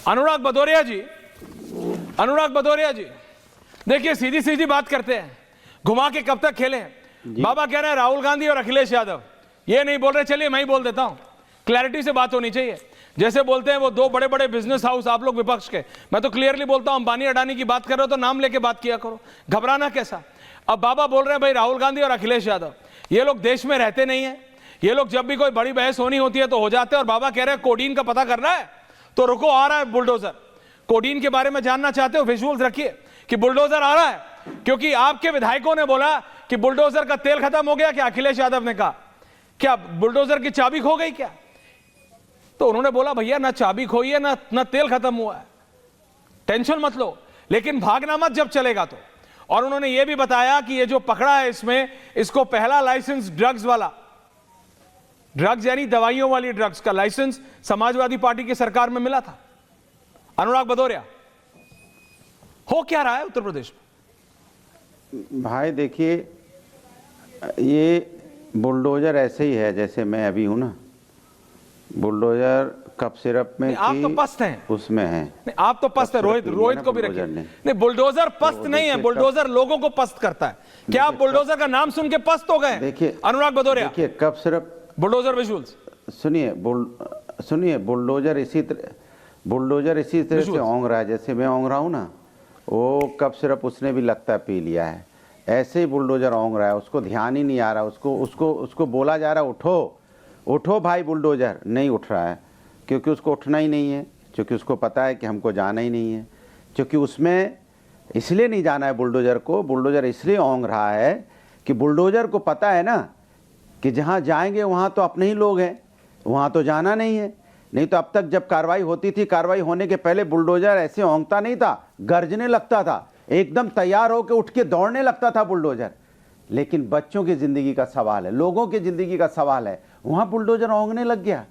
अनुराग भदौरिया जी देखिए, सीधी सीधी बात करते हैं, घुमा के कब तक खेले हैं। बाबा कह रहे हैं राहुल गांधी और अखिलेश यादव, ये नहीं बोल रहे, चलिए मैं ही बोल देता हूं, क्लैरिटी से बात होनी चाहिए। जैसे बोलते हैं वो दो बड़े बड़े बिजनेस हाउस, आप लोग विपक्ष के, मैं तो क्लियरली बोलता हूं, अंबानी अडानी की बात कर रहे हो तो नाम लेके बात किया करो, घबराना कैसा। अब बाबा बोल रहे हैं भाई राहुल गांधी और अखिलेश यादव, ये लोग देश में रहते नहीं है, ये लोग जब भी कोई बड़ी बहस होनी होती है तो हो जाते हैं। और बाबा कह रहे हैं कोडीन का पता करना है तो रुको, आ रहा है बुलडोजर। कोडीन के बारे में जानना चाहते हो, विजुअल्स रखिए कि बुलडोजर आ रहा है, क्योंकि आपके विधायकों ने बोला कि बुलडोजर का तेल खत्म हो गया। क्या अखिलेश यादव ने कहा क्या बुलडोजर की चाबी खो गई क्या? तो उन्होंने बोला भैया ना चाबी खोई है ना तेल खत्म हुआ है, टेंशन मत लो, लेकिन भागना मत जब चलेगा तो। और उन्होंने यह भी बताया कि ये जो पकड़ा है इसमें, इसको पहला लाइसेंस ड्रग्स वाला, ड्रग्स यानी दवाइयों वाली ड्रग्स का लाइसेंस समाजवादी पार्टी की सरकार में मिला था। अनुराग भदौरिया, हो क्या रहा है उत्तर प्रदेश में? भाई देखिए, ये बुलडोजर ऐसे ही है जैसे मैं अभी हूं ना, बुलडोजर कप सिरप में आप तो पस्त हैं, उसमें है नहीं, आप तो पस्त है। रोहित को भी रखिए। नहीं, बुलडोजर पस्त नहीं है, बुलडोजर लोगों को पस्त करता है। क्या आप बुलडोजर का नाम सुन के पस्त हो गए? देखिए अनुराग भदौरिया, देखिए कप सिरप, बुलडोजर विजुअल्स सुनिए, बुलडोजर इसी तरह से ओंग रहा है जैसे मैं ओंग रहा हूं ना। वो कप सिरप उसने भी लगता है पी लिया है, ऐसे ही बुलडोजर ओंग रहा है, उसको ध्यान ही नहीं आ रहा, उसको बोला जा रहा है उठो उठो भाई, बुलडोजर नहीं उठ रहा है, क्योंकि उसको उठना ही नहीं है, क्योंकि उसको पता है कि हमको जाना ही नहीं है, क्योंकि उसमें इसलिए नहीं जाना है बुलडोजर को। बुलडोजर इसलिए ओंग रहा है कि बुलडोजर को पता है ना कि जहाँ जाएंगे वहाँ तो अपने ही लोग हैं, वहाँ तो जाना नहीं है। नहीं तो अब तक जब कार्रवाई होती थी, कार्रवाई होने के पहले बुलडोजर ऐसे ओंगता नहीं था, गर्जने लगता था, एकदम तैयार होकर उठ के दौड़ने लगता था बुलडोजर। लेकिन बच्चों की जिंदगी का सवाल है, लोगों की जिंदगी का सवाल है, वहां बुलडोजर ओंगने लग गया।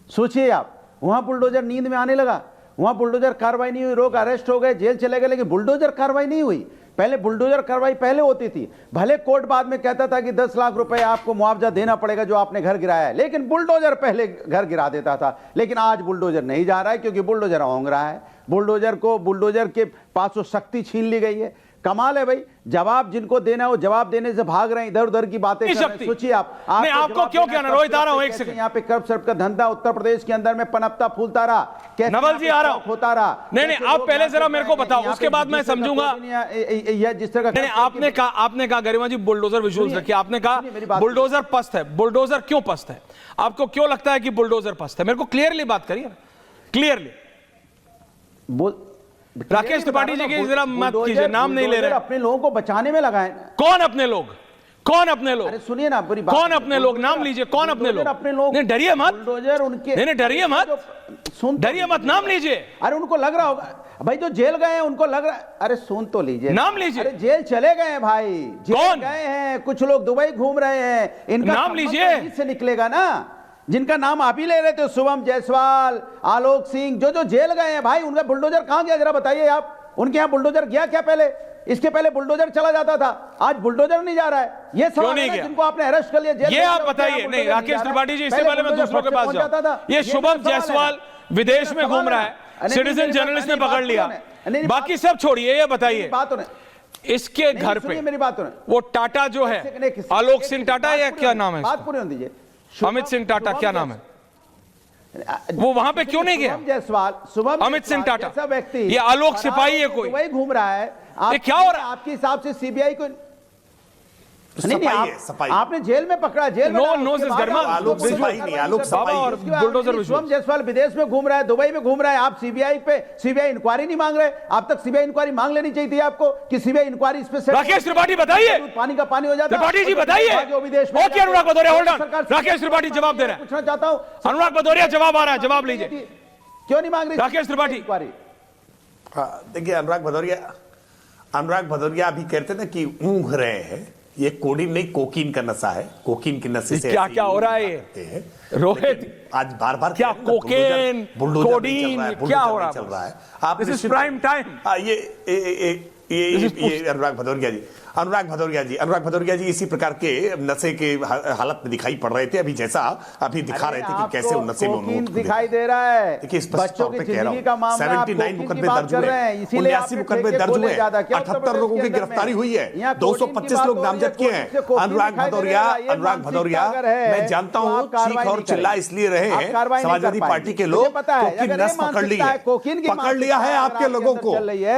सोचिए आप, वहां बुलडोजर नींद में आने लगा, वहां बुलडोजर कार्रवाई नहीं हुई, लोग अरेस्ट हो गए, जेल चले गए, लेकिन बुलडोजर कार्रवाई नहीं हुई। पहले बुलडोजर कार्रवाई पहले होती थी, भले कोर्ट बाद में कहता था कि 10 लाख रुपए आपको मुआवजा देना पड़ेगा जो आपने घर गिराया है, लेकिन बुलडोजर पहले घर गिरा देता था। लेकिन आज बुलडोजर नहीं जा रहा है, क्योंकि बुलडोजर ओंग रहा है। बुलडोजर के पास वो शक्ति छीन ली गई है। कमाल है भाई, जवाब जिनको देना है वो जवाब देने से भाग रहे हैं, इधर उधर की बातें कर रहे हैं। सोचिए आपको क्यों कहना, रोहित आ रहा हूं, एक सेकंड। यहाँ पे कर्ब सर्प का धंधा उत्तर प्रदेश के अंदर में पनपता फूलता रहा, नवल जी आ रहा हूं, होता रहा। नहीं, आप पहले जरा मेरे को बताओ, उसके बाद मैं समझूंगा। जिस तरह का आपने कहा गरिमा जी बुलडोजर विजुअल्स रखिए, आपने कहा बुलडोजर पस्त है। बुलडोजर क्यों पस्त है? आपको क्यों लगता है कि बुलडोजर पस्त है? मेरे को क्लियरली बात करिए, क्लियरली। राकेश त्रिपाठी जी की जरा मत कीजिए, नाम नहीं ले रहे। अपने लोगों को बचाने में लगाए। कौन अपने लोग? कौन अपने लोग? अरे सुनिए ना, पूरी बात कौन अपने लोग? नाम लीजिए, कौन अपने लोग? अपने लोग। नहीं डरिए मत, बुलडोजर उनके, नहीं डरिए मत, डरिए मत, नाम लीजिए। अरे उनको लग रहा होगा भाई, जो जेल गए हैं उनको लग रहा है। अरे सुन तो लीजिए, नाम लीजिए। अरे जेल चले गए हैं भाई, जेल गए हैं, कुछ लोग दुबई घूम रहे हैं, इनका नाम लीजिए, इससे निकलेगा ना। जिनका नाम आप ही ले रहे थे, शुभम जायसवाल, आलोक सिंह, जो जेल गए हैं भाई, उनका बुलडोजर कहां गया जरा बताइए आप। उनके यहाँ बुलडोजर गया क्या? पहले, इसके पहले बुलडोजर चला जाता था, आज बुलडोजर नहीं जा रहा है। ये सवाल है जिनको आपने अरेस्ट कर लिया, जेल ये आप बताइए। नहीं राकेश त्रिपाठी जी, इससे पहले मैं दूसरों के पास जाऊं। ये शुभम जायसवाल विदेश में घूम रहा है, सिटीजन जर्नलिस्ट ने पकड़ लिया, बाकी सब छोड़िए, ये बताइए इसके घर पे मेरी बात वो टाटा जो है, आलोक सिंह टाटा या क्या नाम है, बात पूरी होने दीजिए, अमित सिंह टाटा क्या नाम है, वो वहां पे क्यों नहीं गया? शुभम अमित सिंह टाटा, ऐसा व्यक्ति, ये आलोक सिपाही है कोई, वही घूम रहा है। ये क्या हो रहा है? आपके हिसाब से सीबीआई को नहीं, आपने जेल में पकड़ा, जेल में आलोक सफाई नहीं, आलोक सफाई और बुलडोजर शुभम जायसवाल विदेश में घूम रहा है, दुबई में घूम रहा है। आप सीबीआई इंक्वायरी नहीं मांग रहे? आप तक सीबीआई इंक्वायरी मांग लेनी चाहिए थी आपको कि सीबीआई इंक्वायरी इस पे। राकेश त्रिपाठी बताइए, पानी का पानी हो जाता है। त्रिपाठी जी बताइए, जो विदेश में। Okay Anurag Bhadauria, hold on, Rakesh Tripathi जवाब दे रहे हैं, पूछना चाहता हूं। अनुराग भदौरिया जवाब आ रहा है, जवाब लीजिए। क्यों नहीं मांग रही राकेश त्रिपाठी? देखिए अनुराग भदौरिया अभी कहते ना कि ऊँघ रहे हैं, ये कोडीन नहीं कोकीन का नशा है, कोकीन के नशे से क्या क्या हो रहा है ये? रोहित आज बार बार क्या कोकेन, कोडीन, क्या हो रहा चल रहा है? आप दिस इज प्राइम टाइम। ये अनुराग भदौरिया जी इसी प्रकार के नशे के हालत में दिखाई पड़ रहे थे, अभी जैसा अभी दिखा रहे थे कि कैसे वो नशे में उन्मत्त दिखाई दे रहा है। देखिए स्पष्ट बच्चों तौर की पे कह रहा जिंदगी का हूं, मामला, 79 मुकदमे दर्ज हुए, 79 मुकदमे दर्ज हुए, 78 लोगों की गिरफ्तारी हुई है, 225 लोग नामजद किए हैं। अनुराग भदौरिया मैं जानता हूं चीख और चिल्ला इसलिए रहे हैं समाजवादी पार्टी के लोग क्योंकि नस पकड़ लिया है आपके लोगों को,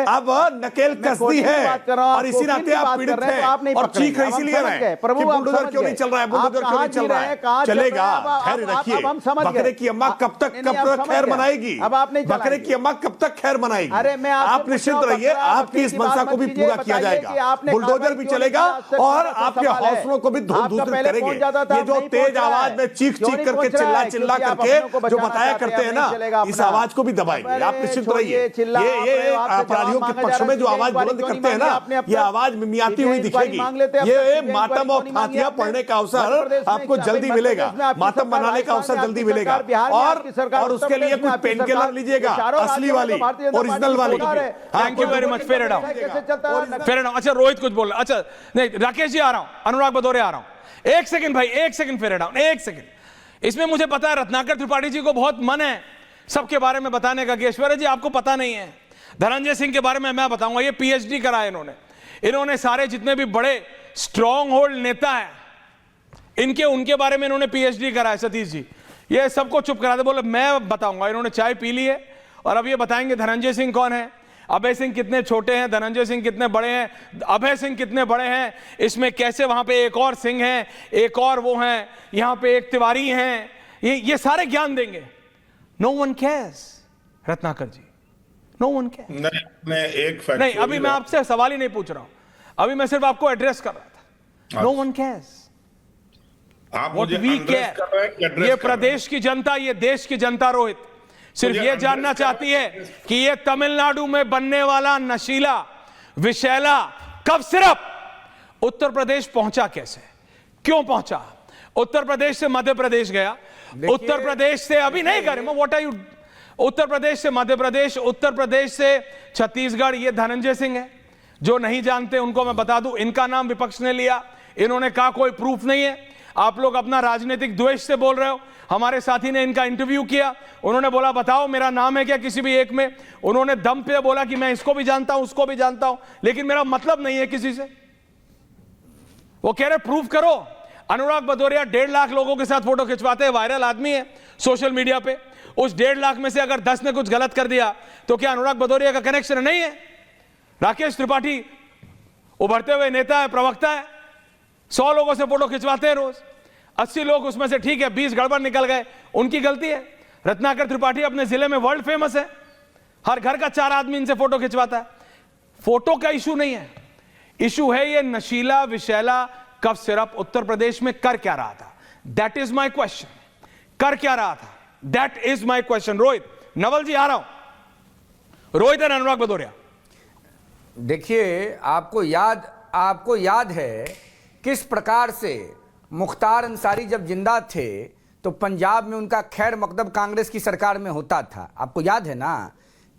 अब नकेल कस दी है और इसी नाते आप पीड़ित हैं और चीख इसीलिए रहे हैं कि बुलडोजर क्यों नहीं चल रहा है, बुलडोजर क्यों नहीं चल रहा है। चलेगा, खैर रखिए, बकरे की अम्मा कब तक खैर मनाएगी, बकरे की अम्मा कब तक खैर मनाएगी। आप निश्चित रहिए, आपकी इस मंशा को भी पूरा किया जाएगा, बुलडोजर भी चलेगा और आपके हौसलों को भी धूल करेंगे। ये जो तेज आवाज में चीख करके चिल्ला करके जो बताया करते हैं ना, इस आवाज को भी दबाएंगे, आप निश्चित रहिए। ये अपराधियों के पक्ष में जो आवाज बुलंद करते हैं ना, ये आवाज मिमियाती हुई दिखेगी। ये मातम और फातिहा पढ़ने का अवसर आपको जल्दी मिलेगा, मातम मनाने का अवसर जल्दी मिलेगा और उसके लिए कुछ पेन किलर लीजिएगा, असली वाली, ओरिजिनल वाली। Thank you very much. Fair down. अच्छा रोहित कुछ बोल रहा, अच्छा नहीं राकेश जी आ रहा हूं, अनुराग भदौरिया आ रहा हूं, एक सेकंड भाई, एक सेकंड फेयर डाउन, एक सेकंड। इसमें मुझे पता है रत्नाकर त्रिपाठी जी को बहुत मन है सबके बारे में बताने का कि ऐश्वर्या जी आपको पता नहीं है। धनंजय सिंह के बारे में मैं बताऊंगा, ये पीएचडी करा है इन्होंने सारे जितने भी बड़े स्ट्रॉन्ग होल्ड नेता हैं उनके बारे में इन्होंने पीएचडी करा है। सतीश जी ये सबको चुप करा दे, बोले मैं बताऊंगा। इन्होंने चाय पी ली है और अब ये बताएंगे धनंजय सिंह कौन है, अभय सिंह कितने छोटे हैं, धनंजय सिंह कितने बड़े हैं, अभय सिंह कितने बड़े हैं, इसमें कैसे वहां पे एक और सिंह है, एक और वो हैं, यहां पे एक तिवारी हैं, ये सारे ज्ञान देंगे। नो वन केयर्स रत्नाकर जी, नो वन केयर्स। मैं एक नहीं, अभी मैं आपसे सवाल ही नहीं पूछ रहा हूं, अभी मैं सिर्फ आपको एड्रेस कर रहा था। नो वन केयर्स, आप व्हाट मुझे वी एड्रेस कर रहे हैं कि केयर। एड्रेस ये कर रहे हैं? प्रदेश की जनता, ये देश की जनता रोहित सिर्फ मुझे ये एड्रेस जानना कर चाहती रहे है कि ये तमिलनाडु में बनने वाला नशीला विषैला कफ सिरप उत्तर प्रदेश पहुंचा कैसे, क्यों पहुंचा। उत्तर प्रदेश से मध्य प्रदेश गया, उत्तर प्रदेश से अभी नहीं करे what are you, Uttar Pradesh से मध्य प्रदेश, उत्तर प्रदेश से छत्तीसगढ़। ये धनंजय सिंह है, जो नहीं जानते उनको मैं बता दूं, इनका नाम विपक्ष ने लिया, इन्होंने कहा कोई प्रूफ नहीं है। आप लोग अपना राजनीतिक द्वेष से बोल रहे हो। हमारे साथी ने इनका इंटरव्यू किया, उन्होंने बोला बताओ मेरा नाम है क्या किसी भी एक में, उन्होंने दम पे बोला कि मैं इसको भी जानता हूं उसको भी जानता हूं, लेकिन मेरा मतलब नहीं है किसी से। वो कह रहे प्रूफ करो। अनुराग भदौरिया 1.5 लाख लोगों के साथ फोटो खिंचवाते हैं, वायरल आदमी है सोशल मीडिया पे। उस 1.5 लाख में से अगर 10 ने कुछ गलत कर दिया तो क्या अनुराग भदौरिया का कनेक्शन नहीं है। राकेश त्रिपाठी उभरते हुए नेता है, प्रवक्ता है, 100 लोगों से फोटो खिंचवाते हैं रोज, 80 लोग उसमें से ठीक है 20 गड़बड़ निकल गए, उनकी गलती है। रत्नाकर त्रिपाठी अपने जिले में वर्ल्ड फेमस है, हर घर का 4 आदमी इनसे फोटो खिंचवाता है। फोटो का इशू नहीं है, इशू है ये नशीला विषैला कफ सिरप उत्तर प्रदेश में कर क्या रहा था। दैट इज माई क्वेश्चन, कर क्या रहा था, that is my question. Rohit, Naval ji आ रहा हूं, रोहित और अनुराग भदौरिया। देखिए आपको याद है किस प्रकार से मुख्तार अंसारी जब जिंदा थे तो पंजाब में उनका खैर मकदम कांग्रेस की सरकार में होता था। आपको याद है ना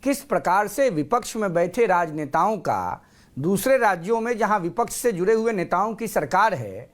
किस प्रकार से विपक्ष में बैठे राजनेताओं का दूसरे राज्यों में जहां विपक्ष से जुड़े हुए नेताओं की सरकार है